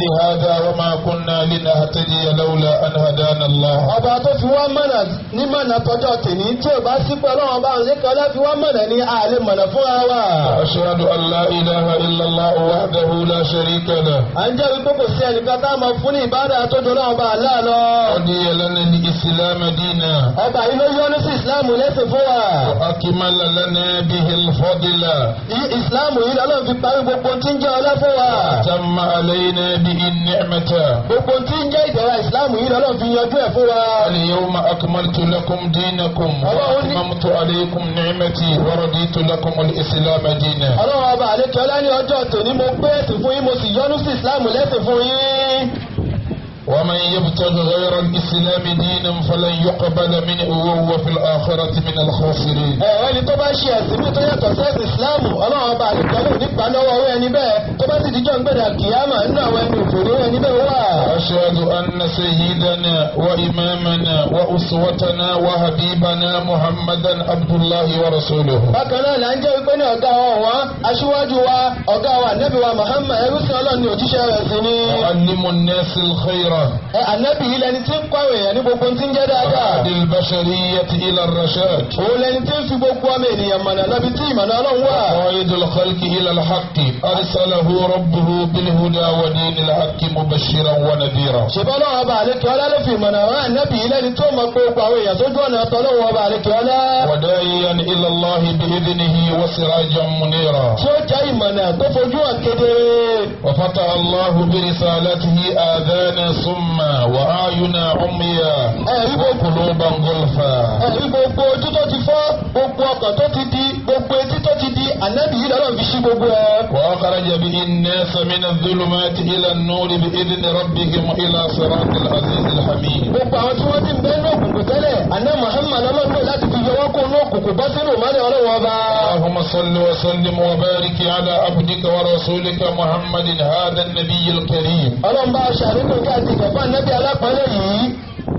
لهذا وما كنا لنهتدي لولا أن هدانا الله. ọba tó fi wá mọ̀nà ní mọ̀nà tọjọ́ tèmi tí ò bá sí pé ọlọ́run bá ń ṣe kí ọlá fi wá mọ̀nà ní àlè mọ̀nà fúnra wa. أشهد أن لا إله إلا الله وحده لا شريك له. à ń jẹ́ wípé kò sí ẹnìkan tá a máa fún ní ìbádà tó jọ ọlọ́run bá aláà lọ. رضي لنا الإسلام دينا. ọba yìí ló yọ́nú sí ìsìláàmù lẹ́sìn fún wa. وأكمل لنا به الفضل. ìsìláàmù yìí lọ́lọ́run fi parí gbogbo tí ń jẹ́ ọlá fún wa. وتم علينا به النعمة. gbogbo tí ń jẹ́ ìdẹ̀ra ìsìláàmù yìí lọ́lọ́run fi yanjú ẹ̀ fún wa. اليوم أكملت لكم دينكم وأتممت عليكم نعمتي ورضيت لكم الإسلام دينا. ọlọ́run ọba àlékè ọlá ní ọjọ́ tòní mo gbé ẹ̀sìn fún yín mo sì yọ́nú sí ìsìláàmù lẹ́sìn fún yín. ومن يبتغي غير الإسلام دينا فلن يقبل منه وهو في الآخرة من الخاسرين. ẹni tó bá ṣe ẹ̀sìn mi tó yàtọ̀ sí ẹ̀sìn ìsìláàmù ọlọ́run ọba àlékè ọlá nípa lọ́wọ́ owó ẹni bẹ́ẹ̀ tó bá sì díjọ́ ń gbẹ̀dẹ̀ kìyàmà nínú àwọn ẹni òfòrò ẹni bẹ́ẹ̀ wà. أشهد أن سيدنا وإمامنا وأسوتنا وحبيبنا محمدا عبد الله ورسوله. bákan náà là ń jẹ́ wípé ní ọ̀gá wa wọ́n aṣíwájú wa ọ̀gá wa ànábì wa Muhammad ẹrú sí ọlọ́run ní òjíṣẹ́ rẹ̀ sí ni. معلم الناس الخير. ànábì yìí lẹni tí ń kọ́ àwọn èèyàn ní gbogbo tí ń jẹ́ dáadáa. وعد البشرية إلى الرشاد. òun lẹni tí ń fi gbogbo ọmọ ènìyàn mọ̀nà lọ́bi tí ìmọ̀nà ọlọ́run wà. قائد الخلق إلى الحق أرسله ربه بالهدى ودين الحق مبشرا ونذيرا. ṣèbọ́n náà ọba àlekè ọlá ló fi ìmọ̀nà rán ànábì yìí lẹni tó mọ̀ pé gbogbo àwọn èèyàn sójú ọ̀nà ọ̀tọ̀lọ́wọ́ ọba àlekè ọlá. وداعيا إلى الله بإذنه وسراجا منيرا. tí ó jẹ́ ìmọ̀nà tó fojú hàn kedere. وفتح الله برسالته آذانا صما وأعينا عميا وقلوبا غلفا. ẹ̀rí gbogbo ojú tó ti fọ́ gbogbo ọkàn tó ti di gbogbo etí tó ti di ànábì yìí lọ́lọ́run fi ṣí gbogbo ẹ̀. وأخرج به الناس من الظلمات إلى النور بإذن ربهم إلى صراط العزيز الحميد. gbogbo àwọn tí wọ́n ti ń bẹ ní òkùnkùn tẹ́lẹ̀ àná Muhammad ọlọ́run láti fi yọwọ́ kó ní òkùnkùn bọ́ sínú ìmọ́lẹ̀ ọlọ́run ọba. اللهم صل وسلم وبارك على عبدك ورسولك محمد هذا النبي الكريم. ọlọ́run bá ṣàlékún kí àti ìgbẹ̀fọ́ ànábì alápọ̀lẹ́ yìí.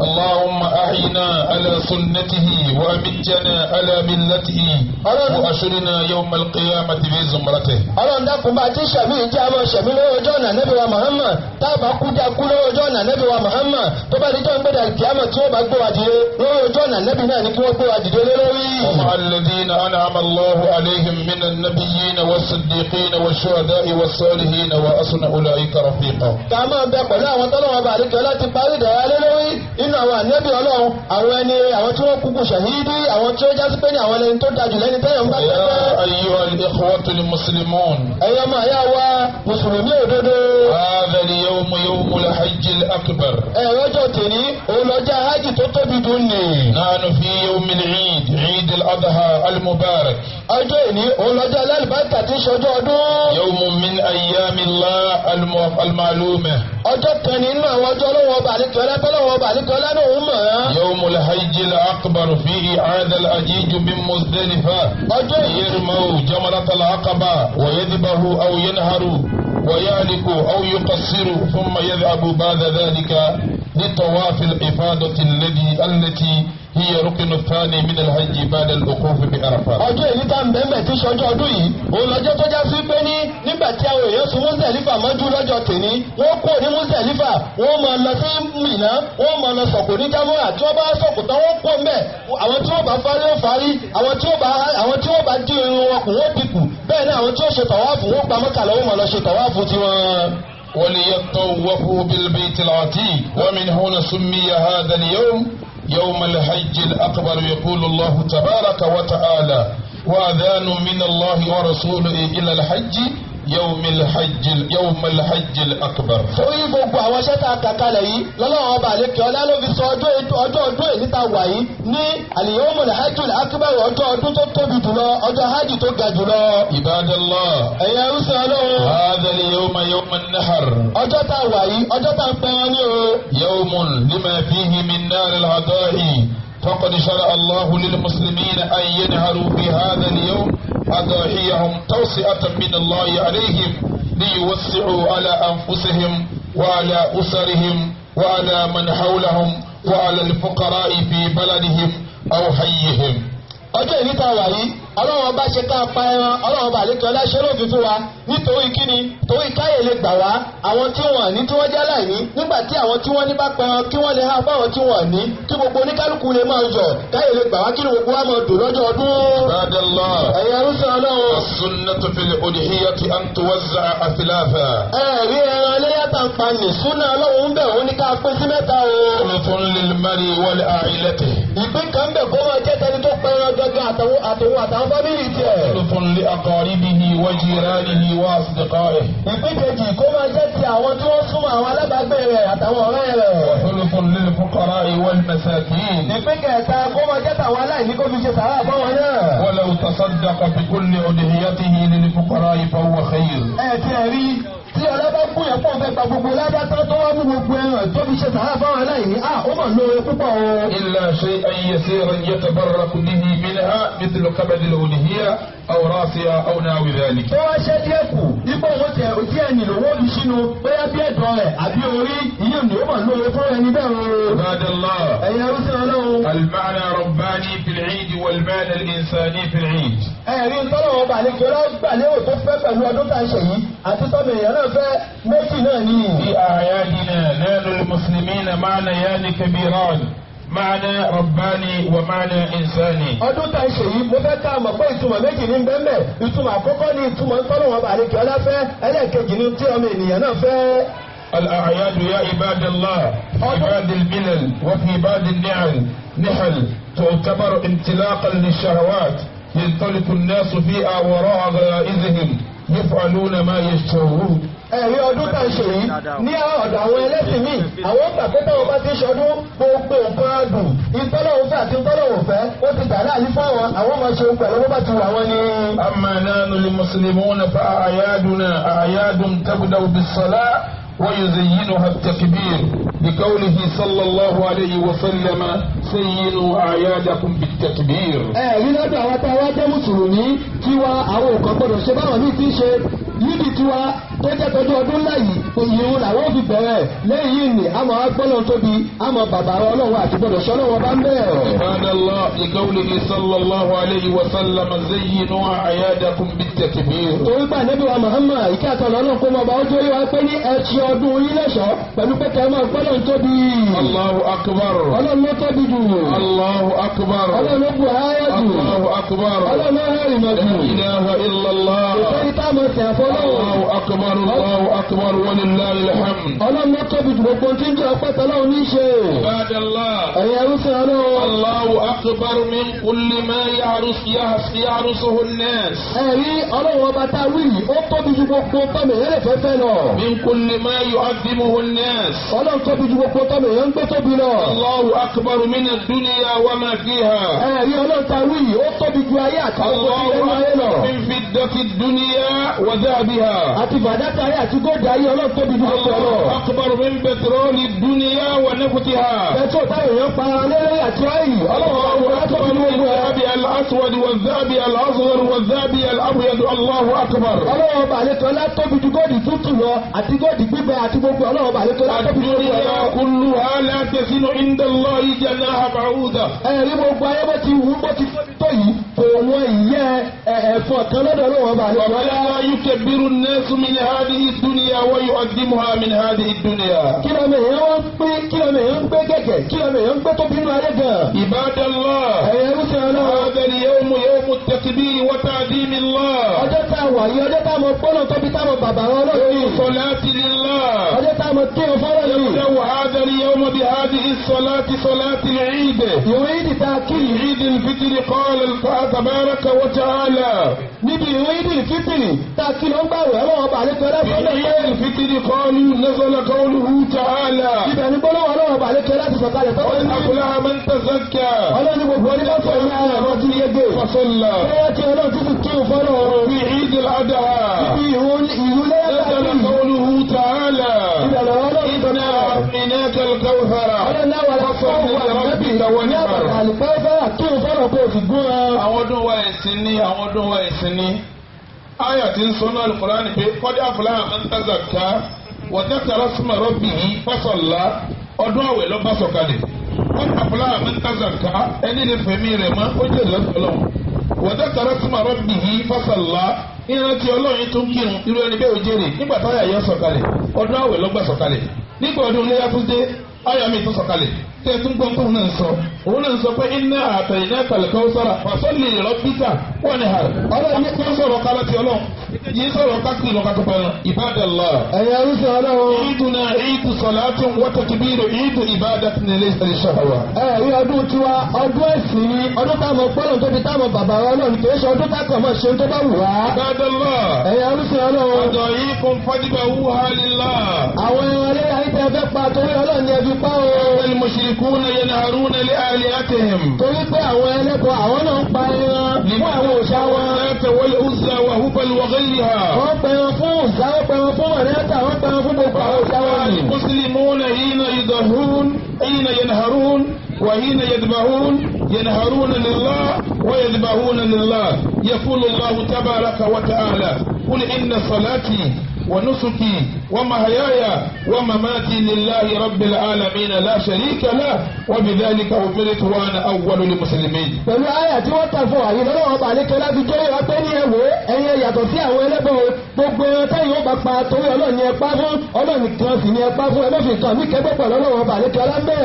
اللهم أحينا على سنته وأمتنا على ملته وأشرنا يوم القيامة في زمرته. ọlọ́run dákun bá ti ṣàmì ìjà àmọ́ ṣàmì lọ́wọ́ ọjọ́ ọ̀nà ànábì wa Muhammad táàbà kújà kú lọ́wọ́ ọjọ́ ọ̀nà ànábì wa Muhammad tó bá di jọ́ ń gbẹ̀dẹ̀ kíámà tí wọ́n bá gbé wa dìde lọ́wọ́ ọjọ́ ọ̀nà ànábì náà ni kí wọ́n gbé wa dìde lé lórí. ومع الذين أنعم الله عليهم من النبيين والصديقين والشهداء والصالحين وحسن أولئك رفيقا. ká máa bẹ pẹ̀lú àwọn tọ́lọ́wọ́ bá àdékẹ́ láti parí ìdárayá lé lórí nínú àwọn ànábì ọlọ́run àwọn ẹni àwọn tí wọ́n kúkú ṣàhídì àwọn tí ó jásí pé ní àwọn ẹni tó dájú lẹ́ni tẹ́yọ̀ ń bá يا pẹ́pẹ́. أيها الإخوة المسلمون. ẹ̀yọ́ máa yá wa mùsùlùmí òdodo. هذا اليوم يوم الحج الأكبر. ẹ̀rọ ọjọ́ tèmi òun lọ́jà hajj tó tóbi dùn ní. نحن في يوم العيد عيد الأضحى المبارك. ọjọ́ ìní òun lọ́jà alálùbáríkà tí ń ṣọjọ́ ọdún. يوم من أيام الله المعلومة. ọjọ́ kan nínú àwọn ọjọ́ ọlọ́wọ́ ọba àlekọ́lá tọ́lọ́wọ́ ọba àlekọ́lá náà ń mọ̀ ọ́. يوم الحج الأكبر فيه عاد الأجيج من مزدلفة يرموا جمرة العقبة ويذبح أو ينهر ويهلك أو يقصر ثم يذهب بعد ذلك لطواف الإفاضة التي هي ركن الثاني من الحج بعد الوقوف بعرفات. ọjọ́ èyí tá ń bẹ́ẹ̀ tí sọjọ́ ọdún yìí òun lọ́jọ́ tó já sí pé ní nígbà tí àwọn èèyàn sun Mùsẹ̀lífà mọ́jú lọ́jọ́ tèmi wọ́n kó ní Mùsẹ̀lífà wọ́n máa lọ sí Mínà wọ́n máa lọ sọ̀kò ní jámúrà tí wọ́n bá sọ̀kò tán wọ́n kó mẹ́ àwọn tí wọ́n bá fárí ó fárí àwọn tí wọ́n bá dín irun wọn kù wọ́n dìkù bẹ́ẹ̀ ni àwọn tí ó ṣe tọ̀wáàfù wọ́n pa Mẹ́kà lọ́wọ́ máa lọ ṣe tọ̀wáàfù tiwọn. وليطوفوا بالبيت العتيق ومن هنا سمي هذا اليوم يوم الحج الأكبر. يقول الله تبارك وتعالى وأذان من الله ورسوله إلى الحج يوم الحج الأكبر. sórí gbogbo àwọn iṣẹ́ tá a kà kalẹ̀ yìí lọ́lọ́run ọba àlekè ọlá ló fi sọ ọjọ́ ọdún èyí tá a wà yìí ní al-yawmul hajjul akbar ọjọ́ ọdún tó tóbi jùlọ ọjọ́ hajj tó ga jùlọ. Ibadallah. ẹ̀yẹ rúṣin ọlọ́run. hadha al-yawm yawm an-nahr. ọjọ́ tá a wà yìí ọjọ́ tá a pẹ́ wọn ní o. yawmun lima fihi min nar al-hada'i. فقد شرع الله للمسلمين أن ينهروا في هذا اليوم أضاحيهم توسعة من الله عليهم ليوسعوا على أنفسهم وعلى أسرهم وعلى من حولهم وعلى الفقراء في بلدهم أو حيهم. ọjọ́ ìní ta wà yìí ọlọ́run bá ṣe ká pa ẹran ọlọ́run bá lékè ọlá ṣe lófin fún wa nítorí kíni torí káyè lè gbà wá àwọn tí wọ́n ní tí wọ́n jẹ́ láìní nígbà tí àwọn tí wọ́n ní bá pẹran kí wọ́n lè há fáwọn tí wọ́n ní kí gbogbo oníkálukú lè máa yọ̀ káyè lè gbà wá kí gbogbo wa máa dùn lọ́jọ́ ọdún. ẹ̀yin arúgbó ọlọ́run. as-sunnatu fil udhiyati an tuwazza'a athlafa. ẹ̀rí ẹran ẹlẹ́yàtà ń pa ní súnà ọlọ́run ń bẹ̀ wọ́n ní ká pín sí mẹ́ta o. thuluthun lil mar'i wa li a'ilatihi. ìpín kan bẹ̀ kó máa jẹ́ tẹni tó pẹran gẹ́gẹ́ àtàwọn fámìlì tiẹ̀. thuluthun li aqaribihi wa jiranihi wa asdiqaihi. ìpín kejì kó máa jẹ́ ti àwọn tí wọ́n súnmọ́ àwọn alábàágbé rẹ̀ àtàwọn ọ̀rẹ́ rẹ̀. wa thuluthun lil fuqara'i wal masakin. ìpín kẹta kó máa jẹ́ tàwọn aláìní kó fi ṣe sàrà fáwọn náà. ولو تصدق بكل أدهيته للفقراء فهو خير. ti rí tí ọlọ́ba kú yẹn pọ̀ fẹ́ gba gbogbo lábàtà tó wá mú gbogbo ẹran tó fi ṣe sàrà fáwọn aláìní ó mà lóore púpọ̀ o. إلا شيئا يسيرا يتبرك به منها مثل كبد الأدهية أو راسها أو نحو ذلك. tó wá ṣe díẹ̀ kù ipò owó tẹ ojú ẹni lówó fi sínú bóyá bí ẹ̀dọ̀ rẹ̀ àbí orí ìyẹn ni ó mà lóore fún ẹni bẹ́ẹ̀ o. عباد الله. ẹ̀yin arúgbó ọlọ́run. المعنى رباني في العيد والمعنى الإنساني في العيد. ẹ̀rí tọ́lọ́wọ́ balẹ̀ kí ọlọ́run gbà lérò tó fẹ́ pẹ̀lú ọdún tá a ṣe yìí àti tọ́mọ èèyàn náà fẹ́ méjì náà ní. في أعيادنا نال المسلمين معنيان كبيران. معنى رباني ومعنى إنساني. ọdún tá a ṣe yìí mo fẹ́ ká mọ̀ pé ìtumọ̀ méjì ní bẹ́ẹ̀ ìtumọ̀ àkọ́kọ́ ní ìtumọ̀ tọ́lọ́wọ́ balẹ̀ kí ọlá fẹ́ ẹlẹ́ẹ̀kejì ní tí ọmọ ènìyàn náà fẹ́. الأعياد يا عباد الله عباد الملل وفي بعض النحل تعتبر انطلاقا للشهوات ينطلق الناس فيها وراء غرائزهم يفعلون ما يشتهون. ẹ̀rí ọdún tá a ṣe yìí ní ọ̀dọ̀ àwọn ẹlẹ́sìn míì àwọn gbàgbé táwọn bá ti ṣọdún gbogbo nǹkan adùn ìtọ́lọ́wọ́ fẹ́ àti ìtọ́lọ́wọ́ fẹ́ ó ti dà láàyè fáwọn àwọn máa ṣe pẹ̀lú bó bá ti wà wọ́n ni. أما نحن المسلمون فأعيادنا أعياد تبدأ بالصلاة ويزينها التكبير بقوله صلى الله عليه وسلم زينوا أعيادكم بالتكبير. ẹ̀rí lọ́dọ̀ àwọn tá a wá jẹ́ mùsùlùmí tiwa àwọn òkàn gbọ́dọ̀ ṣe báwọn míì ti ṣe yídì tiwa tó jẹ́ tọ́jú ọdún láyìí ìyẹn làwọn ò fi bẹ̀rẹ̀ lẹ́yìn yìí ni àmọ́ agbọ́dọ̀ tóbi àmọ́ bàbá ọlọ́run àti gbọ́dọ̀ ṣọ́ lọ́wọ́ bá ń bẹ̀. سبحان الله لقوله صلى الله عليه وسلم زينوا أعيادكم بالتكبير. torí pé ànábì wa Muhammad ìkẹ́ àtọ̀lọ́ náà kó mọ ọba ojú orí wa pé ní ẹtì ọdún yín lẹ́sọ̀ọ́ pẹ̀lú pé kẹ́ ẹ máa gbọ́dọ̀ tóbi. Allahu akbar. ọlọ́run ló tóbi jù. Allahu akbar. ọlọ́run ló bu ayé jù. Allahu akbar. ọlọ́run ló hẹ́rì mọ̀ jù. La ilaha illallah. ìtọ́jú táwọn ọ̀sẹ̀ àfọlọ́wọ́. Allahu akbar. Allahu akbar wa lillahi alhamd. ọlọ́run ló tóbi jù gbogbo tí ń jẹ́ ọpẹ́ tọ́lọ́run ní í ṣe. Ibadallah. ẹ̀yin arúgbó ọlọ́run. Allahu akbar min kulli ma yahrusuhu an-nas. ẹ̀rí ọlọ́run ọba tá a wí yìí ó tóbi ju gbogbo tọ́mọ̀ èèyàn lè fẹ́fẹ́ lọ. min kulli ma yu'azzimuhu an-nas. ọlọ́run tóbi ju gbogbo tọ́mọ̀ èèyàn ń gbé tóbi lọ. Allahu akbar min ad-dunya wa ma fiha. ẹ̀rí ọlọ́run tá a wí yìí ó tóbi ju ayé àti gbogbo tí lẹ́nu ayé lọ. min fiddati ad-dunya wa dhahabiha. àti fàdákà ayé àti góòdù ayé ọlọ́run tóbi ju gbogbo lọ. Allahu akbar min petroli ad-dunya wa naftiha. pẹ̀trol táwọn èèyàn pa lẹ́lẹ́ àti ayé ọlọ́run tóbi ju gbogbo ẹ̀. الأسود والذهب الأصغر والذهب الأبيض الله أكبر. ọlọ́run ọba àlekọ́lá tóbi ju góòdù tútù lọ àti góòdù gbígbẹ àti gbogbo ọlọ́run ọba àlekọ́lá tóbi ju gbogbo ẹ̀ lọ. كلها لا تزن عند الله جناح بعوضة. ẹ̀rí gbogbo ayé bó ti wù bó ti tó yìí kò wọ́n ìyẹ́ ẹ̀fọ́ kan lọ́dọ̀ ọlọ́run ọba àlekọ́lá. ولا يكبر الناس من هذه الدنيا ويقدمها من هذه الدنيا. kí lọ́mọ èèyàn wọ́n pé kí lọ́mọ èèyàn ń gbé gẹ̀gẹ̀ kí lọ́mọ èèyàn ń gbé tó bínú ayé gan. عباد الله. ẹ̀yẹ ń sọ ọlọ́run. هذا اليوم يوم التكبير وتعظيم الله. ọjọ́ tá a wà yìí ọjọ́ tá a mọ gbọ́dọ̀ tóbi tá a mọ bàbá ọlọ́run. يوم صلاة لله. ọjọ́ tá a mọ kí o fọ́lọ́ yìí. يبدأ هذا اليوم بهذه الصلاة صلاة العيد. ìwé ìdí tá a kí. عيد الفطر قال تبارك وتعالى. níbi ìwé ìdí fítìrì tá a kí ló ń gbà wẹ̀ ọlọ́run ọba àlekọ́lá في عيد الفطر قالوا نزل قوله تعالى. ibẹ̀ ní gbọ́dọ̀ ọlọ́run ọba àlekọ́lá ti sọ̀kalẹ̀ tó قد أفلح من تزكى. ọlọ́run gbogbo ní lọ́sọ̀ ìlú àwọn ọ̀rọ̀ ti yege. فصلى. bẹ́ẹ̀ tí ọlọ́run ti fi kí o fọ́lọ́. في عيد الأضحى. ìlú lẹ́yìn نزل قوله تعالى. ibẹ̀ lọ́wọ́ ọlọ́run إنا أعطيناك الكوثر. فصل لربك وانحر. àwọn ọdún wa ẹ̀sìn ní àwọn ọdún wa ẹ̀sìn ní. àyà tí ń sọ́nà Al-Qur'ani pé qad aflaha man tazakka wa dhakara isma rabbihi fasalla. ọdún àwẹ̀ ló bá sọ̀kalẹ̀. wọ́n àpòlá àmì tazàká ẹni lè fẹ̀mí rẹ̀ mọ́ ó jẹ́ lọ́sọ̀lọ́ wọ́n dákàrà súnmọ́ rọ́bì yìí fásálà ìrántí ọlọ́run tó ń kírun irú ẹni bẹ́ẹ̀ ò jèrè nígbà táyà yẹn sọ̀kalẹ̀ ọdún àwẹ̀ lọ́gbà sọ̀kalẹ̀ nígbà ọdún ilé yàtúndé àyà mi tó sọ̀kalẹ̀ tẹ́ ẹ tún gbọ́n tóun náà ń sọ òun náà ń sọ pé iná àtẹ̀yìnà kàlẹ́kọ̀ sára fàṣọ́lì rọ́bìtà wọ́n ní hà ọlọ́run ní kó sọ̀rọ̀ kálá ti ọlọ́run yìí sọ̀rọ̀ kákìrì lọ́ka tó pẹ̀lú ìbádàlá. ẹ̀yà arúgbó ọlọ́run. ìdùnnà ìdù sọ̀láàtì wọ́tàkìbìrì ìdù ìbádàtì nílé ìṣàwà. rí ọdún tiwa ọdún ẹ̀sìn ni ọdún táwọn ọpọlọ tó fi táwọn bàbá wa ọlọ́run kì í ṣe ọdún táwọn ọmọ ṣe tó bá wù wá. ìbádàlá. ẹ̀yà arúgbó ọlọ́run. ọ̀dọ̀ yìí kún fàdíbà wúhà lílá. àwọn ẹlẹ́yà yìí tẹ́ fẹ́ pa torí ọlọ́run ni ẹbí pa o. al-mushrikuna yanharuna li alihatihim. torí pé àwọn ẹlẹ́bọ àwọn náà ń pa ẹran fún àwọn òòṣà wọn. wọ́n pẹ̀rọ fún òòṣà wọ́n pẹ̀rọ fún ọ̀rẹ́ta wọ́n pẹ̀rọ fún gbogbo àwọn òòṣà wọn ni. المسلمون حين يضحون حين ينهرون وحين يذبحون ينهرون لله ويذبحون لله يقول الله تبارك وتعالى قل إن صلاتي ونسكي ومحياي ومماتي لله رب العالمين لا شريك له وبذلك أمرت وأنا أول المسلمين. pẹ̀lú àyà tí wọ́n tà fún àyè lọ́wọ́ ọba àlékẹ́ láti jẹ́ ìwà pé ní ẹ̀wọ̀ ẹ̀yẹ yàtọ̀ sí àwọn ẹlẹ́bọ̀ gbogbo ẹran tẹ́yìn ó bá pa torí ọlọ́run ni ẹ pa fún ọlọ́run kan sì ni ẹ pa fún ẹlọ́fin kan ní kẹgbẹ́ pẹ̀lú ọlọ́run ọba àlékẹ́ alámbẹ́.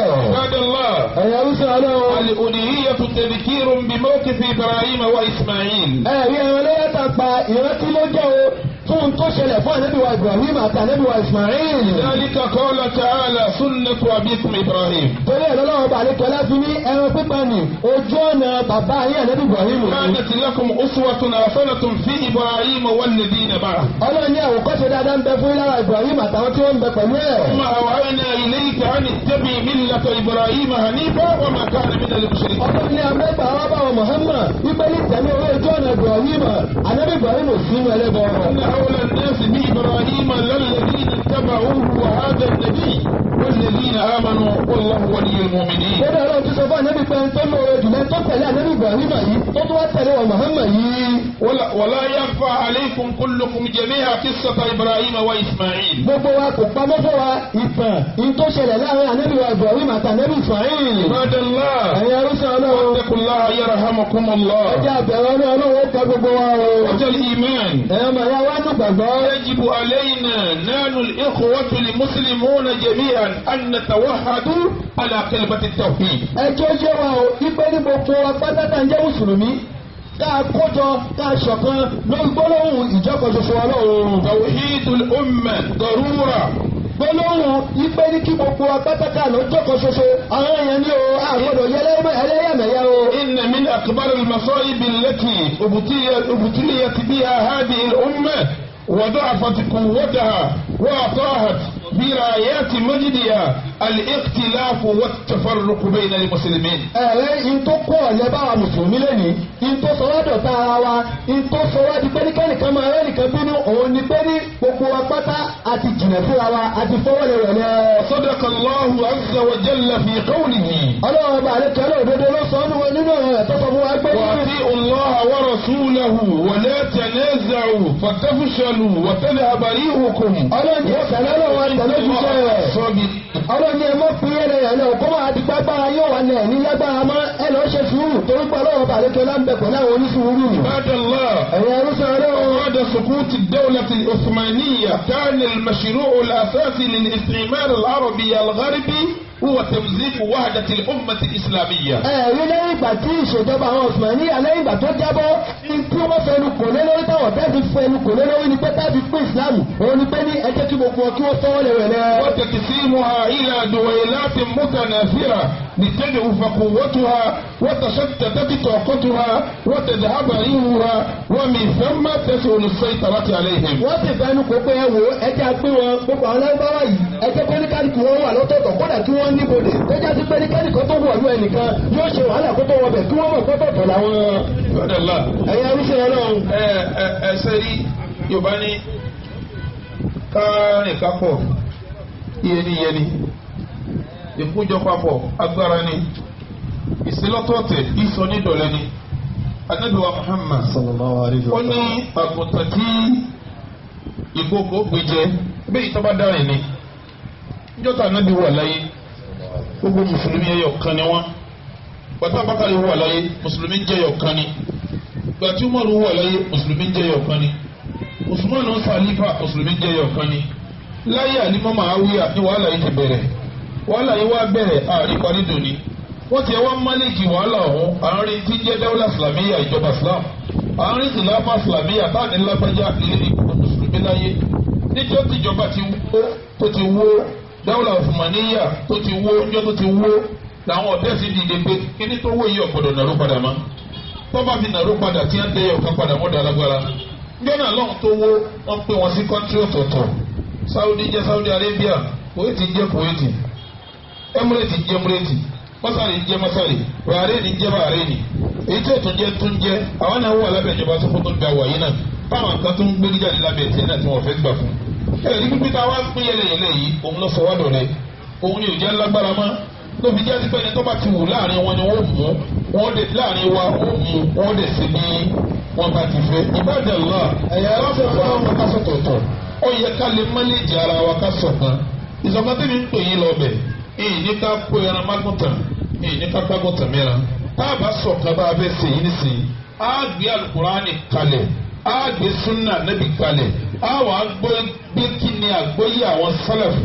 ẹ̀yà rúṣọ ọlọ́run. al-uluhiyyah tadhkirun bi mawqif Ibrahim wa Ismail. ẹ̀rí ẹran lẹ́yẹ̀ta pa ìrántí ló jẹ́ o fún tó ṣẹlẹ̀ fún ànábìwá Ibrahim àti ànábìwá Ismail. dhalika qala ta'ala sunnatu abikum Ibrahim. torí ẹ̀rọ lọ́wọ́ bá àlékẹ́ láti ní ẹran pípa ni ojú ọ̀nà bàbá ayé ànábì Ibrahim. kanat lakum uswatun hasanatun fi Ibrahim walladhina ma'ahu. ọlọ́run ní àwòkọ́ṣe dáadáa ń bẹ fún lára Ibrahim àtàwọn tí wọ́n ń bẹ pẹ̀lú ẹ̀. thumma awhayna ilayka an ittabi' millata Ibrahim hanifa wa ma kana minal mushrikin. ọlọ́run ní amẹ́gbà wa bá wọn Muhammad wípé ní tẹ̀lé owó ojú ọ̀nà Ibrahim ànábì Ibrahim ò sí wọn ẹlẹ́bọ̀. أولى الناس بإبراهيم للذين اتبعوه وهذا النبي والذين آمنوا والله ولي المؤمنين. ó dára ojú sọ fún ànábì pé tó lóore jùlọ tó tẹ̀lé ànábì Ibrahim yìí tó tún wá tẹ̀lé wa Muhammad yìí. ولا يخفى عليكم كلكم جميعا قصة إبراهيم وإسماعيل. gbogbo wa kò pamọ́ fún wa ìtàn ìtò ṣẹlẹ̀ láàrin ànábì wa Ibrahim àti ànábì Ismail. عباد الله. ẹ̀yin arúgbó ọlọ́run. واتقوا الله يرحمكم الله. ẹ jẹ́ àbẹ̀wò ọlọ́run ó kọ́ gbogbo wa o. وجه الإيمان. ẹ̀yọ́ màá yá wá يجب علينا نحن الإخوة المسلمون جميعا أن نتوحد على كلمة التوحيد. ẹjọ́ jẹ́ wa o ipe ní gbogbo apátátá ń jẹ́ mùsùlùmí ká kójọ ká ṣọ̀kan lórí gbólóhùn ìjọkọ̀ṣoṣo ọlọ́run. tawhidul umma darura. gbólóhùn ipe ní kí gbogbo apátátá ló jọkọ̀ṣoṣo àwọn èèyàn ní o àgbọ̀dọ̀ ẹlẹ́yàmẹ̀yà o. inna min akbaril masa'ib allati ubtiliyat biha hadhihi al-umma وضعفت قوتها وأطاحت برايات مجدها الاختلاف والتفرق بين المسلمين. in tó kọ́ ọ̀lẹ́ bá wa mùsùlùmí lẹ́nìí in tó sọ wá dọ̀tá ara wa in tó sọ wá di pẹ́ẹ́nìkẹ́nì kan máa rẹ́ nìkan bínú òun ni pé ní gbogbo wa pátá àti jìnà síra wa àti fọwọ́lẹ̀wẹ̀lẹ̀. sadaqa Allahu azza wa jalla fi qawlihi. ọlọ́run ọba àlekẹ́ lóòdodo ló sọ ọ́nù nínú ọ̀rọ̀ ẹ̀ tó sọ fún wa gbé. wa ati'u Allaha wa rasulahu wa la tanaza'u fatafshalu wa tadhhaba rihukum. ọlọ́run yóò tẹ̀lé lọ́wọ́ tẹ̀lé jíjẹ́ rẹ̀. ọlọ́run ni ẹ mọ́ pín ẹ̀rẹ̀ yẹn lọ kó máa di gbágbára yóò wà ní ẹ̀ní lágbára mọ́ ẹ lọ́ọ́ ṣe sùúrù torí pé ọlọ́run bá àlekẹ́ láńbẹ̀ pẹ̀lú àwọn oníṣùúrù. ẹ̀yẹ arúgbó ọlọ́run. بعد سقوط الدولة العثمانية كان المشروع الأساسي للاستعمار العربي الغربي هو تمزيق وحدة الأمة الإسلامية. ẹ̀rí lẹ́yìn ìgbà tí ìṣèjọba àwọn Osmani lẹ́yìn ìgbà tó jábọ́ tí wọ́n fẹnu kò lé lórí táwọn tẹ́sí fẹnu kò lé lórí ni pé tábí pín Islam òun ni pé ní ẹ jẹ́ kí gbogbo wọn kí wọ́n sọ́wọ́ lẹ́wẹ̀lẹ́. وتقسيمها إلى دويلات متناثرة لتضعف قوتها وتشتت طاقتها وتذهب ريحها ومن ثم تسهل السيطرة عليهم. wọ́n sì fẹnu kò pé ẹ wò ẹ jẹ́ àpín wọn gbogbo àwọn lárúbáwá yìí ẹ jẹ́ pé ní káàdì wọn wà lọ́tọ̀ọ̀tọ̀ kódà kí wọ́n níbodè tó jásí pé ní kẹ́nìkan tó wọ̀lú ẹnìkan yóò ṣe wàhálà kó tó wọbẹ̀ kí wọ́n mọ̀ pọ́tọ̀tọ̀ làwọn. ẹ̀yin arúgbó ọlọ́run. ẹsẹ̀ rí Yorùbá ní kárìn kápọ̀ yẹniyẹni ìkójọ papọ̀ agbára ni ìsílọ́tọ̀ọ̀tẹ̀ ìsọnídọ̀lẹ́ ni Ànábì wa Muhammad sallallahu alaihi wa sallam. ó ní àgùntàn tí ìgbókò gbé jẹ bí ìtọ́ bá dárin ni níjọ́ta Ànábì wà láyé gbogbo mùsùlùmí ẹyọ kan ni wọ́n bàtà Abubakar wà láyé mùsùlùmí jẹ́ ẹyọ kan ni gbàtí Umar wà láyé mùsùlùmí jẹ́ ẹyọ kan ni Usman ń sàlífà mùsùlùmí jẹ́ ẹyọ kan ni láyé àlímọ́ Muawiya ní wàhálà yìí ti bẹ̀rẹ̀ wàhálà yìí wá bẹ̀rẹ̀ àárín parí dòní wọ́n ti wá mánéjì wàhálà ọ̀hún àárín tí jẹ́ dáwọ́lá islamiyya ìjọba islam àárín ìsìlámà islamiyya táàní lápájá ilé ìgbìmọ̀ mùsùlùmí láyé níjọ́ tíjọba ti wó tó ti wó dáwọ́lá Usmaniyya tó ti wó níjọ́ tó ti wó làwọn ọ̀dẹ́ sì dìde pé kíní tó wó yìí ọ̀gbọ́dọ̀ nàró padà mọ́ tọ́ba fi nàró padà tí wọ́n dẹ́yọ̀ kan padà mọ́dà lágbára jọ́nà lọ́hùn tó wó wọ́n pè wọ́n sí kọ́ńtírì ọ̀tọ̀ọ̀tọ̀ Saudi jẹ́ Saudi Arabia Kuwaiti jẹ́ Kuwaiti Emirati jẹ́ Emirati Masari jẹ́ Masari Bahrain jẹ́ Bahrain èyí tí òtún jẹ́ tún jẹ́ àwọn náà wà lábẹ́ ìjọba tó fọ́tò gba wàyí náà táwọn kan tó ń gbé jáde lábẹ́ ẹ̀tì náà tí wọ́n fẹ́ gbà fún. ẹ̀rí pípí tá a wá pín yẹlẹyẹlẹ yìí òun lọ sọ wá dọ̀rẹ́ òun ni ò jẹ́ lágbára mọ́ ló fi jẹ́ sípẹ́ ni tó bá ti wù láàrin wọn ni wọ́n mú wọ́n dé láàrin wa wọ́n mú wọ́n dé sí ní wọ́n bá ti fẹ́. ìbádàlá ẹ̀yà aláfẹ́ fún àwọn ká sọ̀tọ̀ọ̀tọ̀ ó yẹ ká lè mọ́lẹ́jì ara wa ká ṣọ̀kan ìṣọ̀kan tí mi ń pè yín lọ bẹ̀ èyí ní ká kó ẹran mágùntàn èyí ní ká kágùntàn mìíràn tá a bá ṣọ̀kan bá a bẹ́ sèyí nísìnyí á gbé alukurani kalẹ̀ á gbé sunna nabi kalẹ̀ á wà á gbé kí ni àgbóyè àwọn salaf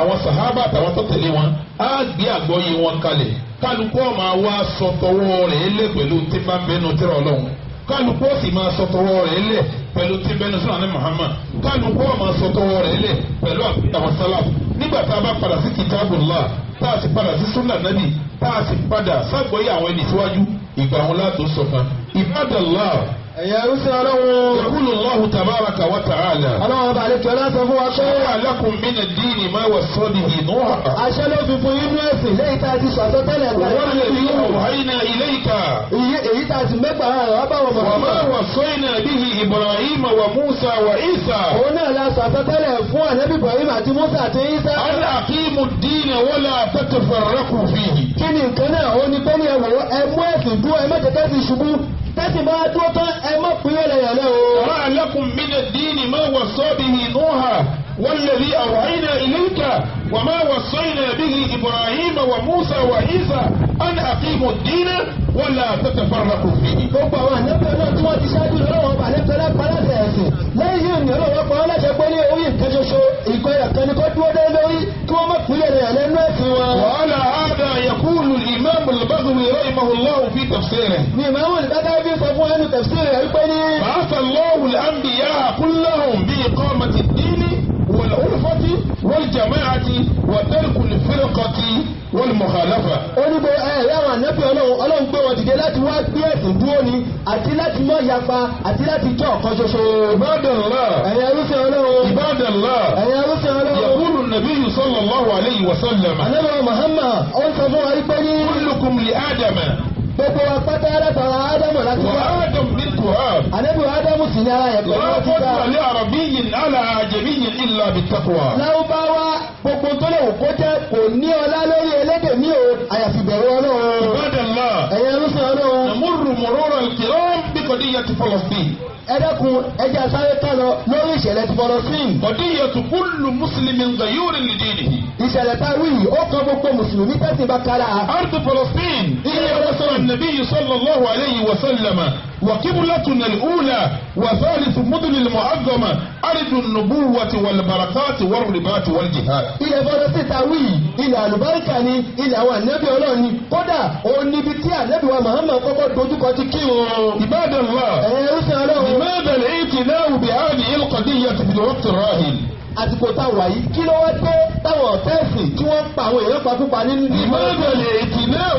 àwọn sahaba àtàwọn tó tẹ̀lé wọn á gbé àgbóyè wọn kalẹ̀ kálukú ọmọ wa sọtọwọ́ rẹ̀ lé pẹ̀lú tí bá ń bẹnu tẹ́rọ ọlọ́run kálukú sì máa sọtọwọ́ rẹ̀ lé pẹ̀lú tí bẹnu sọ̀rọ̀ ní Muhammad kálukú ọmọ sọtọwọ́ rẹ̀ lé pẹ̀lú àwọn salaf nígbà tá a bá padà sí kitabullah tá a sì padà sí sunna nabi tá a sì padà ságbóyè àwọn ẹni síwájú ìgbà wọn láti ṣọ̀kan ibadallah. ẹ̀yà rúṣin ọlọ́run. yaqulu Allahu tabaraka wa ta'ala. ọlọ́run ọba àlejò ọlọ́sọ fún wa pé. shara'a lakum min ad-dini ma wassa bihi Nuha. àṣẹ ló fi fún inú ẹ̀sìn lẹ́yìn tá a ti sọ̀tọ́ tẹ́lẹ̀ walladhi awhayna ilayka. èyí tá a ti mẹ́gbà rẹ̀ wá bá wọn bọ̀. wa ma wassayna bihi Ibrahima wa Musa wa Isa. òun náà la sọ̀tọ́ tẹ́lẹ̀ fún ànábì Ibrahim àti Musa àti Isa. an aqimu ad-dina wa la tatafarraqu fihi. kí ni nǹkan náà ó ní pé ní ẹmú ẹ̀sìn dúró ẹ má jẹ́ kẹ́sì ṣubú tẹ́sì bá dúró tán ẹ má pín yẹlẹyẹlẹ o. shara'a lakum min ad-dini ma wassa bihi Nuha والذي أوحينا إليك وما وصينا به إبراهيم وموسى وعيسى أن أقيموا الدين ولا تتفرقوا فيه. gbogbo àwọn ànábì náà tí wọ́n ti ṣáájú lọ́wọ́ ọba àlẹ́fẹ́lẹ́ paláṣẹ ẹ̀sìn lẹ́yìn yìí ní ọlọ́wọ́ pa ọlọ́ṣẹ pé ní orí nǹkan ṣoṣo ìkọyà kan ní kó dúró dé lórí kí wọ́n má pín yẹlẹyẹlẹ nínú ẹ̀sìn wọn. وعلى هذا يقول الإمام البغوي رحمه الله في تفسيره. ní ìmáàmù ìdájọ́ bí sọ fún ẹnu tafsir rẹ̀ wípé ní. بعث الله الأنبياء كلهم بإقامة الدين والألفة والجماعة وترك الفرقة والمخالفة. oníbo yàwọn ànábì ọlọ́run gbé wọn dìde láti wá gbé ẹ̀sìn dúró ni àti láti mọ yapa àti láti jọ ọ̀kan ṣoṣo. Ibadallah. ẹ̀yin arúfẹ́ ọlọ́run. Ibadallah. ẹ̀yin arúfẹ́ ọlọ́run. يقول النبي صلى الله عليه وسلم. ànábì Muhammad ó ń sọ fún wa wípé ní. كلكم لآدم. gbogbo wa pátá látara ádámù láti wá. وآدم من تراب. ànábì ádámù sì ní ara yẹn pẹ̀lú لا ọtí ká. فضل لعربي على أعجمي إلا بالتقوى. láwùbáwá gbogbo tó lè wò kó jẹ́ kò ní ọlá lórí elédè mi o àyàfi bẹ̀rù ọlọ́run. Ibadallah. ẹ̀yin arúfẹ́ ọlọ́run. نمر مرور الكرام بقضية فلسطين. ẹ dákun ẹjẹ sáré ká lọ lórí ìṣẹ̀lẹ̀ ti Palestine. قضية كل مسلم غيور لدينه. ìṣẹ̀lẹ̀ tá a wí yìí ó kan gbogbo mùsùlùmí tẹ́sí bá kára. أرض فلسطين هي وصل النبي صلى الله عليه وسلم وقبلتنا الأولى وثالث مدن المعظمة أرض النبوة والبركات والرباط والجهاد. ilẹ̀ Palestine tá a wí yìí ilẹ̀ àlùbáríkà ni ilẹ̀ àwọn ànábì Ọlọ́run ni kódà òun níbi tí ànábì wa Muhammad kọ́kọ́ dojúkọ ti kí wọn. Ibadallah. ẹ̀yin ẹrúsìn Ọlọ́run. لماذا الاعتناء بهذه القضية في الوقت الراهن؟ àsìkò tá a wà yìí kí ló wá dé táwọn ọ̀tẹ́ẹ̀sì tí wọ́n pa àwọn èèyàn pakúpa nínú. لماذا الاعتناء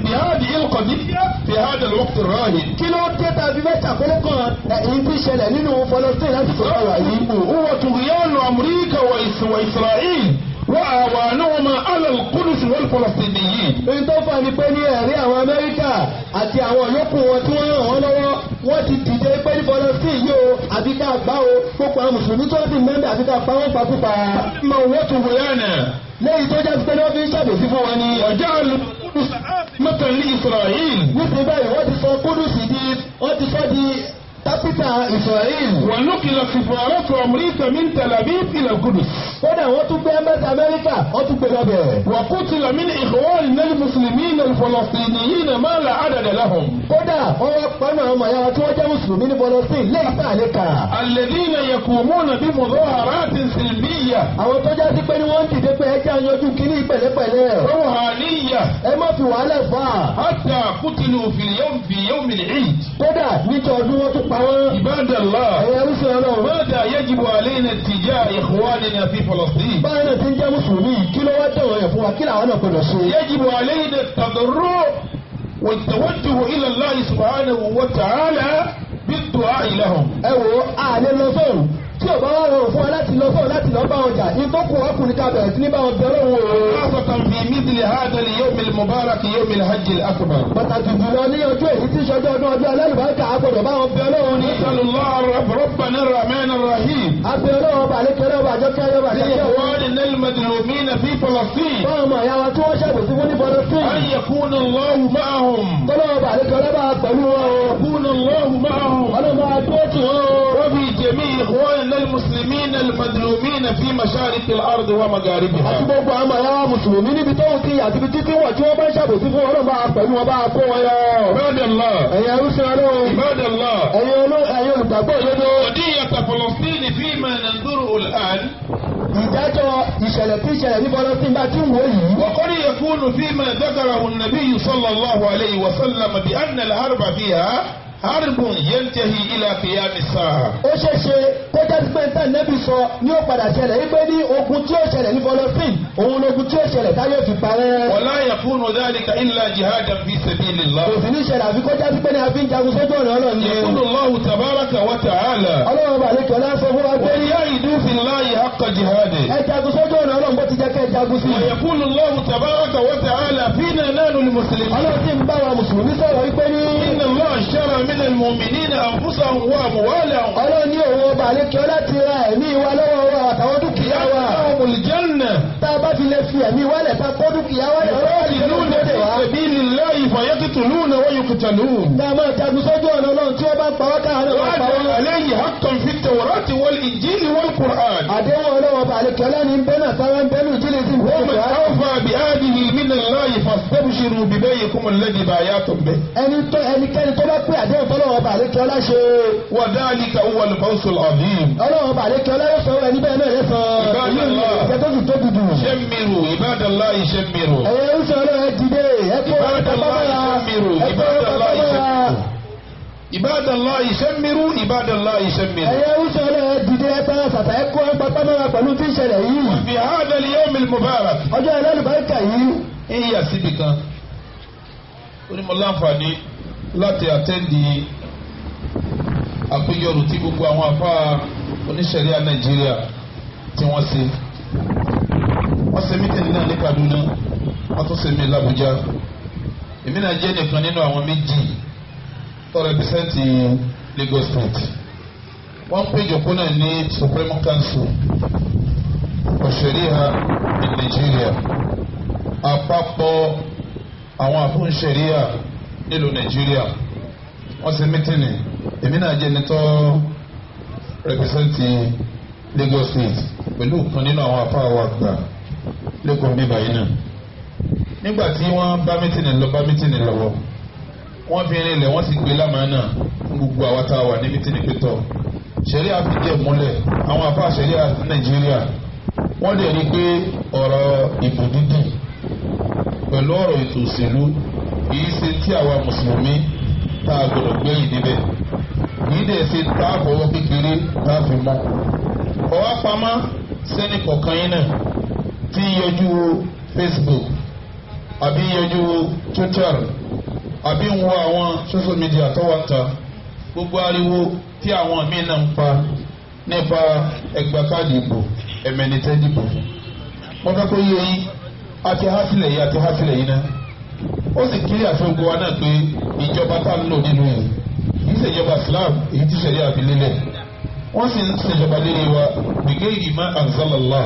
بهذه القضية في هذا الوقت الراهن؟ kí ló dé tàbí mẹ́ta kólé kan èyí tí ṣẹlẹ̀ nínú Palestine lásìkò tá a wà yìí. هو طغيان أمريكا وإسرائيل وأعوانهما على القدس والفلسطينيين. èyí tó fà ní pé ní ẹ̀rí àwọn Amẹ́ríkà àti àwọn yòókù wọn tí wọ́n ràn wọ́n lọ́wọ́ wọ́n ti dìde pé ní Palestine yìí o àbí ká gbá o gbogbo àwọn mùsùlùmí tó ti mẹ́ndà àbí ká pa wọ́n pakúpa. ما هو طغيان؟ lẹ́yìn tó jẹ́ pé ní wọ́n fi ń ṣàbòsí fún wọn ni. وجعل القدس عاصمة لإسرائيل. nítorí báyìí wọ́n ti sọ Kúdùsì wọ́n ti sọ di kápítà Israel. ونقل سفارة أمريكا من تل أبيب إلى القدس. kódà wọ́n tún gbé ẹmbẹ́sì Amẹ́ríkà wọ́n tún gbé lọ́bẹ̀. وقتل من إخواننا المسلمين الفلسطينيين ما لا عدد لهم. kódà wọ́n wá pẹ̀lú àwọn ọmọ yàrá tí wọ́n jẹ́ mùsùlùmí ní Palestine lẹ́yìn tá a lè kà. الذين يقومون بمظاهرات سلمية. àwọn tó já sí pé ni wọ́n ń dìde pé ẹ jẹ́ àyanjú kínní pẹ̀lẹ́pẹ̀lẹ́. روحانية. ẹ má fi wàhálà fà. حتى قتلوا في يوم العيد. kódà níjọ́ ọdún wọn tún pa wọ́n. عباد الله. ماذا يجب علينا اتجاه إخواننا في فلسطين؟ báyìí náà ti ń jẹ́ mùsùlùmí kí ló wá dẹ̀wọ̀n yẹn fún wa kí làwọn náà gbọdọ̀ ṣe. يجب علينا التضرع والتوجه إلى الله سبحانه وتعالى بالدعاء لهم. ẹ wo àlè lọ sọ́run tí ò bá wà rọrùn fún wa láti lọ sọ́run láti lọ bá wọn jà ní tó kù wá kù ní ká bẹ̀rẹ̀ sí ní bá wọn bẹ̀rẹ̀ wọn. خاصة في مثل هذا اليوم المبارك يوم الحج الأكبر. pàtàkì jùlọ ní ọjọ́ èyí tí ìṣọjọ́ ọdún alálùbáríkà àgbọ̀dọ̀ bá wọn bẹ̀rẹ̀ wọn ní. نسأل الله ربنا الرحمن الرحيم. abẹ́rẹ́ ọba àlékẹ́rẹ́ ọba àjọkẹ́rẹ́ ọba àjọkẹ́rẹ́. لإخواننا المظلومين في فلسطين. báwọn ọmọ ìyá wa tí wọ́n ṣàbòsí fún ní Palestine. أن يكون الله معهم. tọ́lọ́ ọba àlékẹ́rẹ́ bá pẹ̀lú wọn. يكون الله معهم. ọlọ́mọ àdóòtì wọn. وفي جميع إخواننا المسلمين المظلومين في مشارق الأرض ومغاربها. àti gbogbo àwọn ìyá wa mùsùlùmí níbi tó ń kí àti ibi títí wọ̀ tí wọ́n bá ṣàbòsí fún ọlọ́mọ pẹ̀lú wọn bá kó wọn yọ. عباد الله. ẹ̀yin arúgbó ọlọ́run. عباد الله. ẹ̀yin olùgbàgbọ́ òdodo. قضية فلسطين فيما ننظره الآن. ìdájọ́ ìṣẹ̀lẹ̀ tí ìṣẹ̀lẹ̀ ní Palestine bá ti ń wò yìí. وقد يكون فيما ذكره النبي صلى الله عليه وسلم بأن الحرب فيها حرب ينتهي إلى قيام الساعة. ó ṣeé ṣe kó jẹ́ pé níta nẹ́bí sọ ní ó padà ṣẹlẹ̀ wípé ní ogun tí ó ṣẹlẹ̀ ní Palestine òun lógun tí ó ṣẹlẹ̀ táyé fi parẹ́. ولا يكون ذلك إلا جهادا في سبيل الله. kò sí ní ṣẹlẹ̀ àfi kó jẹ́ pé ní a fi ń jagun sójú ọ̀nà Ọlọ́run ni. يقول الله تبارك وتعالى. Ọlọ́run bá lè kọ́lá sọ fún wa pé ní. وجاهدوا في الله حق جهاده. ẹ jagun sójú ọ̀nà Ọlọ́run bó ti jẹ́ kẹ́ ẹ jagun sí. ويقول الله تبارك وتعالى فينا نحن المسلمين. Ọlọ́run sì ń bá wa mùsùlùmí sọ̀rọ̀ wípé ní. إن الله اشترى من المؤمنين أنفسهم وأموالهم. Ọlọ́run ní òun ọba àlékẹ́ láti ra ẹ̀mí wa lọ́wọ́ wa àtàwọn dúkìá wa. لهم الجنة. tá a bá fi lè fi ẹ̀mí wálẹ̀ tá a kó dúkìá wálẹ̀. يقاتلون في سبيل الله فيقتلون ويقتلون. tá a máa jagun sójú ọ̀nà Ọlọ́run tí wọ́n bá ń pa wá káàánú wọn pa وعد wọ́n. عليه حقا في التوراة والإنجيل والقرآن. àdéhùn Ọlọ́run ọba àlékẹ́ lánìí ń bẹ́ẹ̀ náà táwọn ń bẹ́ẹ̀ nù ìdílé sí ومن أوفى بعهده من الله فاستبشروا ببيعكم الذي بايعتم به. ẹnikẹ́ni tó bá pé àdéhùn tọ́lọ́run ọba àlékẹ́ ọlá ṣe. وذلك هو الفوز العظيم. Ọlọ́run ọba àlékẹ́ ọlá yóò sọ ẹni bẹ́ẹ̀ náà yẹ sọ. ìjẹ́ tó sì tóbi jù. شمروا عباد الله شمروا. ẹ̀yẹ ń sọ Ọlọ́run ẹ dìde ẹ kó عباد الله شمروا. عباد الله شمروا. عباد الله شمروا. عباد الله شمروا. ẹ̀yẹ ń sọ Ọlọ́run ẹ dìde ẹ tán sàtà ẹ kó ẹ pápá náà pẹ̀lú tí ń ṣẹlẹ̀ yìí. في هذا اليوم المبارك. ọjọ́ ẹlẹ́lùbáríkà yìí. ìyá síbi kan onímọ̀ láǹfààní láti àtẹ́ǹdì àpéjọrò tí gbogbo àwọn afá oníṣẹ̀ríà Nàìjíríà tí wọ́n ṣe. wọ́n ṣe mítìnì náà ní Kaduna wọ́n tún ṣe mí l'Abuja. èmi náà jẹ́ nìkan nínú àwọn méjì tó rẹpẹsẹ́ǹtì Lagos State. wọ́n péjọ kó náà ní Supreme Council of Sharia in Nigeria. àpapọ̀ àwọn àfúnṣẹ̀ríà nílùú Nàìjíríà wọ́n ṣe mítìnì. èmi náà jẹ́ nítọ́ rẹpẹsẹ́ǹtì Lagos State pẹ̀lú kan nínú àwọn afá wa àgbà lẹ́kọ̀ọ́ bíbá yìí náà. nígbà tí wọ́n bá mítìnì lọ́wọ́ wọ́n fi rinlẹ̀ wọ́n sì gbé lámàánà fún gbogbo àwa tá a wà ní mítìnì pétọ́. ṣẹ̀ríà fi díẹ̀ múlẹ̀ àwọn afá ṣẹ̀ríà Nàìjíríà wọ́n dẹ̀ rí pé ọ̀rọ̀ ìbò dídì pẹ̀lú ọ̀rọ̀ ètò òṣèlú kìí ṣe tí àwa mùsùlùmí tá a gbọdọ̀ gbẹ̀yìn níbẹ̀ kìí dẹ̀ ṣe tá a fọwọ́ kékeré tá a fi mọ́. ọwọ́ pamọ́ sẹ́ni kọ̀ọ̀kan yín náà tí yọjú Facebook àbí yọjú Twitter àbí ń wo àwọn social media tó wà ta gbogbo ariwo tí àwọn míín náà ń pa nípa ẹgbẹ́ káàdì ìbò ẹ̀mẹ́nitẹ́ dìbò fún. wọ́n fẹ́ kó yé yín àti hásílẹ̀ yìí náà ó sì kiri àfẹ́gbọ́ wa náà pé ìjọba tá ń lò nínú yìí kì í ṣèjọba Islam èyí tí ṣẹ̀ríà àfilélẹ̀ wọ́n sì ń ṣèjọba lérí wa bigayri ma anzalallah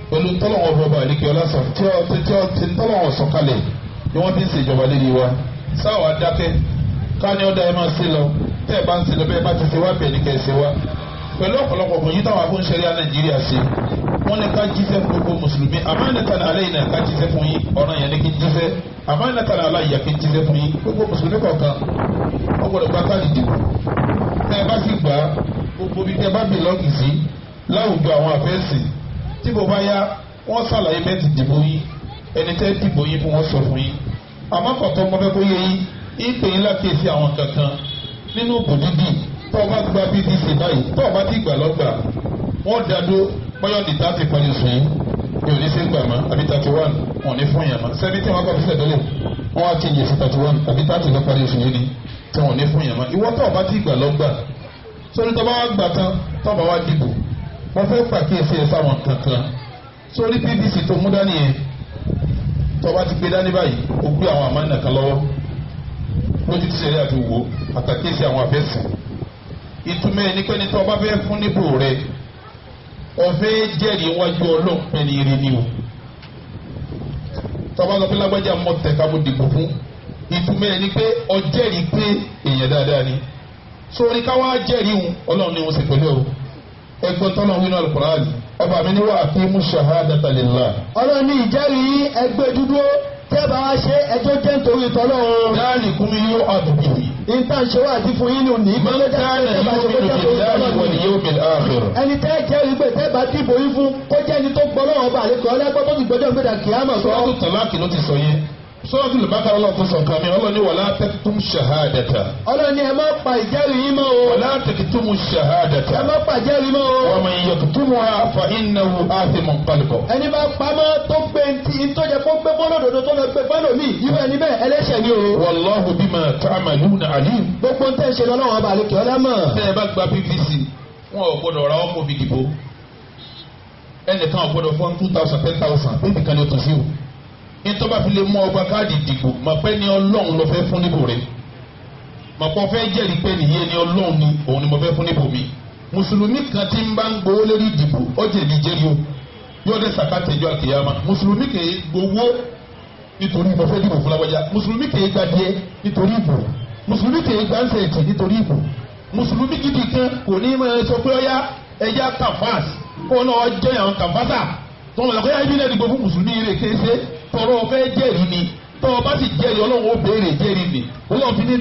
pẹ̀lú tọ́lọ̀wọ̀ bọ̀bà àlekè ọlásàn tí tọ́lọ̀wọ̀ sọ̀kalẹ̀ ni wọ́n fi ń ṣèjọba lérí wa sáwà dákẹ́ ká ní ọ̀dà ẹ̀ máa ṣe lọ tẹ́ ẹ̀ bá ń ṣe lọ bẹ́ẹ̀ bá ti ṣe wá bẹ́ẹ̀ ní kẹ́ ẹ̀ ṣe wá pẹ̀lú ọ̀pọ̀lọpọ̀ ògùn yìí táwọn afọ́n ṣẹlẹ̀ Nàìjíríà ṣe wọ́n ní ká jíṣẹ́ fún gbogbo mùsùlùmí amanatan alayna ká jíṣẹ́ fún yín ọ̀ràn yẹn ní kí jíṣẹ́ amanatan alayya kí jíṣẹ́ fún yín gbogbo mùsùlùmí kọ̀ọ̀kan wọ́n gbọ́dọ̀ gba káàdì dìbò tẹ́ ẹ bá sì gbà gbogbo bí tẹ́ ẹ bá bìlọ́ọ̀gì sí láwùjọ àwọn àfẹ́sì tí bó bá yá wọ́n ṣàlàyé bẹ́ẹ̀ ti dìbò yín ẹni tẹ́ dìbò yín fún wọn sọ fún yín àmọ́ kọ̀tọ́ mọ́ fẹ́ kó yé yín ìpè yín lákèésí àwọn kankan nínú bòdìdì tó o bá gba PDC báyìí tó o bá ti gbà lọ́gbà wọ́n dàdó bọ́yọ̀ ní 30 pẹ̀lú sùn yín yóò ní sí gbà mọ́ àbí 31 wọ́n ní fún yàn mọ́ 17 wọn kọ́ fi sẹ́dọ́lẹ̀ wọ́n wá change sí 31 àbí 30 lọ parí sùn yín ni tí wọ́n ní fún yàn mọ́ ìwọ tó o bá ti gbà lọ́gbà sórí tó bá wá gbà tán tó o bá wá dìbò wọ́n fẹ́ pàkíyèsí ẹ̀ sáwọn kankan sórí PDC tó mú dání yẹn tó o bá ti gbé dání báyìí o gbé àwọn àmánà kan lọ́wọ́ lójú ti ṣẹlẹ̀ àti wò àtàkíyèsí àwọn àfẹ́sìn ìtumọ̀ ẹni pé ní tó o bá fẹ́ fún níbò rẹ ọ̀fẹ́ jẹ́rìí wájú Ọlọ́run pẹ̀lú ire ni o tó o bá lọ pé lágbájá mọ̀ tẹ̀ka mo dìbò fún ìtumọ̀ ẹni pé ọ jẹ́rìí pé èèyàn dáadáa ni sórí káwá jẹ́rìí òun Ọlọ́run ni wọ́n ṣe pẹ̀lú o ẹgbẹ́ tọ́lọ́ wínú Al-Qur'an ọba mi ní wà á fi mú shahadata lillah. Ọlọ́run ní ìjẹ́rìí ẹgbẹ́ dúdú tẹ́ bá wá ṣe ẹjọ́ jẹ́ nítorí tọ́lọ́run. dáàlì kúmi yóò àdùbí. ìtàn ṣe wá àti fún yín ní òní. ẹni tẹ́ jẹ́rìí pé tẹ́ bá dìbò yín fún kó jẹ́ ẹni tó gbọ́ lọ́wọ́ bá àlékọ́ ọlẹ́gbọ́ tó ti gbọ́dọ̀ gbẹ́dà kìámọ̀ sọ. sọ́ọ́tù tàlákì ló ti sọ yẹn sọ́ọ́tù lùbákàrà ọlọ́run tó sọ nǹkan mi ọlọ́run ní wàlá tẹ́kítùm ṣahádàtà. ọlọ́run ní ẹ má pa ìjẹ́rìí yín mọ́ o. wàlá tẹ́kítùm ṣahádàtà. ẹ má pa ìjẹ́rìí mọ́ o. wa man yaktumuha fa innahu athimun qalbuh. ẹni bá pamọ́ tó gbé ntí ntọ́jà kó gbé bọ́lódodo tó lọ gbé bọ́lómi irú ẹni bẹ́ẹ̀ ẹlẹ́ṣẹ̀ ni o. wallahu bima ta'maluna alim. gbogbo ntẹ́ ṣe lọ́wọ́ ọba àlekè ọlá mọ̀. tẹ́ ẹ bá gba PVC wọn ò gbọdọ̀ ra ọkọ̀ fi dìbò ẹnìkan ò gbọdọ̀ fún 2,000 10,000 bébì kan ní o tó sí o nítorí bá fi lè mú ọgbà káàdì ìdìbò mà pé ní Ọlọ́run ló fẹ́ fún níbò rẹ̀ mà pọ̀ fẹ́ jẹ́rìí pé nìyẹn ní Ọlọ́run ni òun ni mo fẹ́ fún níbò mi mùsùlùmí kan tí ń bá ń gbowó lórí ìdìbò ó jẹ̀bi jẹ́rìí o yóò dé sàkátẹ̀jọ́ àkèyàmá mùsùlùmí kì í gbowó nítorí mo fẹ́ dìbò fún lágbájá mùsùlùmí kì í gbadìẹ nítorí ìbò mùsùlùmí kì í gbáǹsẹ̀tì nítorí ìbò mùsùlùmí gidi kan kò ní máa sọ pé ọyá ẹja kàfáàs kó náà jẹ́ àwọn kàfáàsà tó wọn lọ kọ́yá ibi náà dìbò fún mùsùlùmí rẹ̀ kéṣe tọrọ ọfẹ́ jẹ́rìí ni tọ́ ọ bá sì jẹ́rìí Ọlọ́run ó béèrè jẹ́rìí ni Ọlọ́run fi ní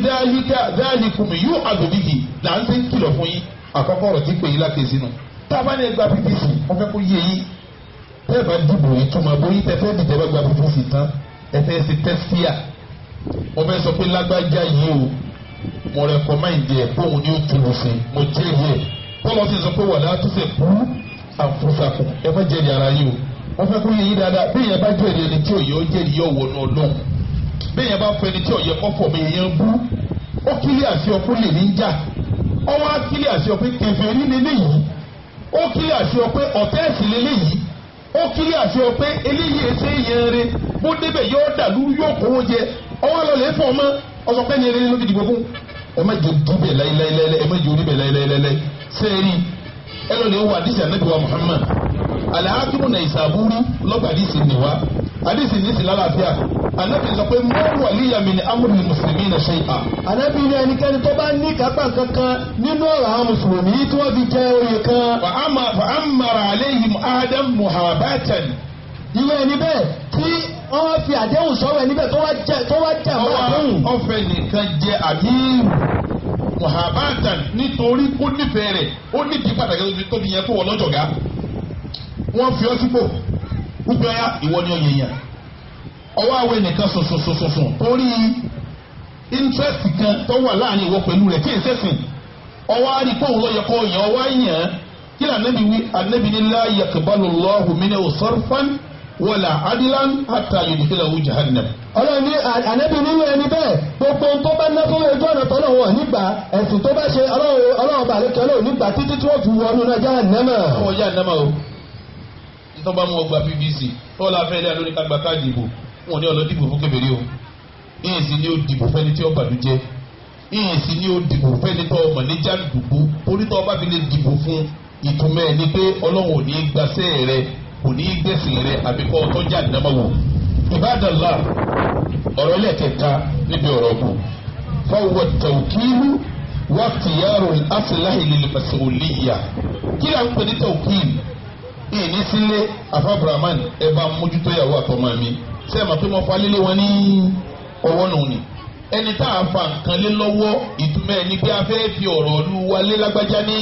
dáálíkùm yóò àdòdìdì là ń ṣe ń kìlọ̀ fún yín àkọ́kọ́ ọ̀rọ̀ tí pè yín lákè sínú tá a bá ní ẹgbàá PVC wọ́n fẹ́ kó yé yín tẹ́ ẹ bá dìbò yín túmọ̀ bóyí tẹ́ fẹ́ dìjẹ́ bá gba PVC tán ẹ fẹ́ ṣe tẹ́síà wọ́n fẹ́ sọ pé lágbájá yìí o mo rẹkọmáìndì ẹ̀ fóun ní òtún sí mo jẹ́rìí ẹ̀ tọ́lọ́ sì sọ pé wà láti ṣe kú àǹfọ̀sàkùn ẹ fẹ́ jẹ́rìí ara yìí o wọ́n fẹ́ kó yẹ yín dáadáa bí èèyàn bá jẹ́rìí ẹni tí òye ó jẹ́rìí yóò wọnú Ọlọ́run bí èèyàn bá fẹ́ ẹni tí òye kọ́fọ̀ mi èèyàn bú ó kílí àti ọkọ lè ní jà ọwọ́ á kílí àti ọpẹ kèfèrí lélẹ́yìí ó kílí àti ọpẹ ọ̀tẹ́ẹ̀sì lélẹ́yìí ó kílí àti ọpẹ eléyìí ẹsẹ̀ yẹn rẹ bó débẹ̀ yóò dàlú yóò kówó jẹ ọwọ́ lọ lè fún ọmọ ọsọpẹ́ ni eré ló fi dìbò fún ẹ má jò dúbẹ̀ láíláíláí ẹ má jò oníbẹ̀ láíláíláí sẹ́ẹ̀rì ẹ lọ lè wọ àdìsí ànábì wa Muhammad alahakimu na Isaburi lọ́gbà àdìsí nìwá àdìsí ní sí lálàáfíà ànábì sọ pé mọ́ wàlíyà min amri mùsùlùmí na shay'a. ànábì ní ẹnikẹ́ni tó bá ní kápá kankan nínú ọ̀rọ̀ àwọn mùsùlùmí tí wọ́n fi jẹ oyè kan. fa amara alayhim adam muhabatan. ìwé ẹni bẹ́ẹ̀ tí wọ́n fi àdéhùn sọ̀rọ̀ ẹni bẹ́ẹ̀ tó wá jà mọ́ àdéhùn. ọ̀fẹ́ nìkan jẹ àmírù muhabatan nítorí kó nífẹ̀ẹ́ rẹ̀ ó nídìí pàtàkì tó fi yẹn kó wọ́n lọ́jọ̀gá wọ́n fi ọ́ sípò wípé ọ̀yá ìwọ ni ọ̀yẹ̀ yẹn ọwọ́ àwọ̀ ẹnìkan sọ̀sọ̀sọ̀sọ̀ torí interest kan tó wà láàrin ìwọ pẹ̀lú rẹ̀ tí èsẹ̀ sìn ọwọ́ àrí pé òun lọ yẹ kọ́ yẹn ọwọ́ yẹn kí ni ànábì wí ànábì ní la yaqbalu Allahu minhu sarfan wala adlan hatta yudkhilahu jahannam. ọlọ́run ní ànábì nínú ẹni bẹ́ẹ̀ gbogbo tó bá ná fún ojú ọ̀nà tọ́lọ̀ wọn nígbà ẹ̀sìn tó bá ṣe ọlọ́run bàlẹ́kẹ́ ọlọ́run nígbà títí tí wọ́n fi wọnú náà jahannama. ọwọ́ jahannama o tó bá mú ọgbà PVC tó la fẹ́ lé alórí ká gba káàdì ìbò wọn ní ọlọ́ dìbò fún kébèrè o ìyẹn sì ni ó dìbò fẹ́ni tí ó bàdújẹ́ ìyẹn sì ni ó dìbò fẹ́ni tó ọmọ ní jàǹdùkú torí tó bá fi lè dìbò fún ìtumọ̀ ẹ̀ ni pé Ọlọ́run ò ní gbàṣẹ́ rẹ kò ní gbẹ̀sìn rẹ àbíkọ́ ọtọ́jà ìdámọ̀wò Ibadallah ọ̀rọ̀ ẹlẹ́kẹta níbi ọ̀rọ̀ kù fọwọ́ tawkilu واختيار الأصلح للمسؤولية كلا نقول توكيل ìní sílé afabraman ẹ bá mójútó ìyàwó àtọmọ mi ṣe mà pé mo fa lílé wọn ní ọwọ́ nù ni ẹni tá a fa nǹkan lé lọ́wọ́ ìtumọ̀ ẹni pé a fẹ́ fi ọ̀rọ̀ lu wálé lágbájá ní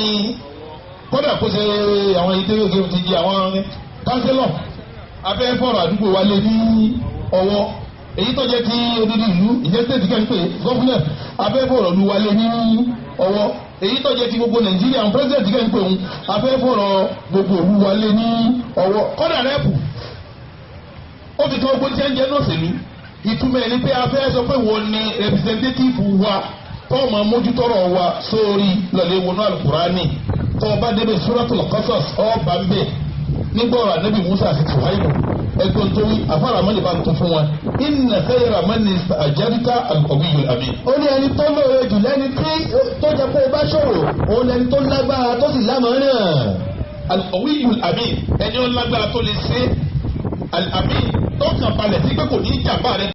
kódà kó ṣe àwọn ìdíwé gẹ́gẹ́ ti di àwọn kánsílọ̀ a fẹ́ fọ̀rọ̀ àdúgbò wálé ní ọwọ́ èyí tó jẹ́ ti odidi ìlú ìjẹ́ tẹ̀sí kẹ́ ń pè gọ́fúnà a fẹ́ fọ̀rọ̀ lu wálé ní ọwọ́ èyí tó jẹ́ ti gbogbo nàìjíríà ń pírẹsidẹ̀ntì kẹ́ ń pè ń afẹ́fọ̀rọ̀ gbogbo òwú wọlé ní ọwọ́ kọ́dà rẹ́pù ó fi kọ́ gbogbo tí ń jẹ́ náà sèlú ìtumọ̀ ẹni pé afẹ́ sọ pé wọ́n ní rẹpìsẹ́ntétìfù wa tó máa mójútọ́rọ̀ wa sórí lọ́lẹ́ wọnú alukurani tó bá débẹ̀ suratul Qasas ọba ń bẹ̀ nígbọ̀rọ̀ ànábì Musa àti Suhaibu ẹgbẹ́ tó wí afárá mọ́lẹ̀ bá ń tó fún wa inna khayra man ista'jarta al-qawiyyul amin. ó ní ẹni tó lóore jù lẹ́ni tí tó jẹ́ pé ó bá ṣòro òun lẹni tó lágbára tó sì lámọ̀ọ́nà. al-qawiyyul amin ẹni ó lágbára tó lè ṣe al-amin tó kàn balẹ̀ sí pé kò ní í jàmbá rẹ.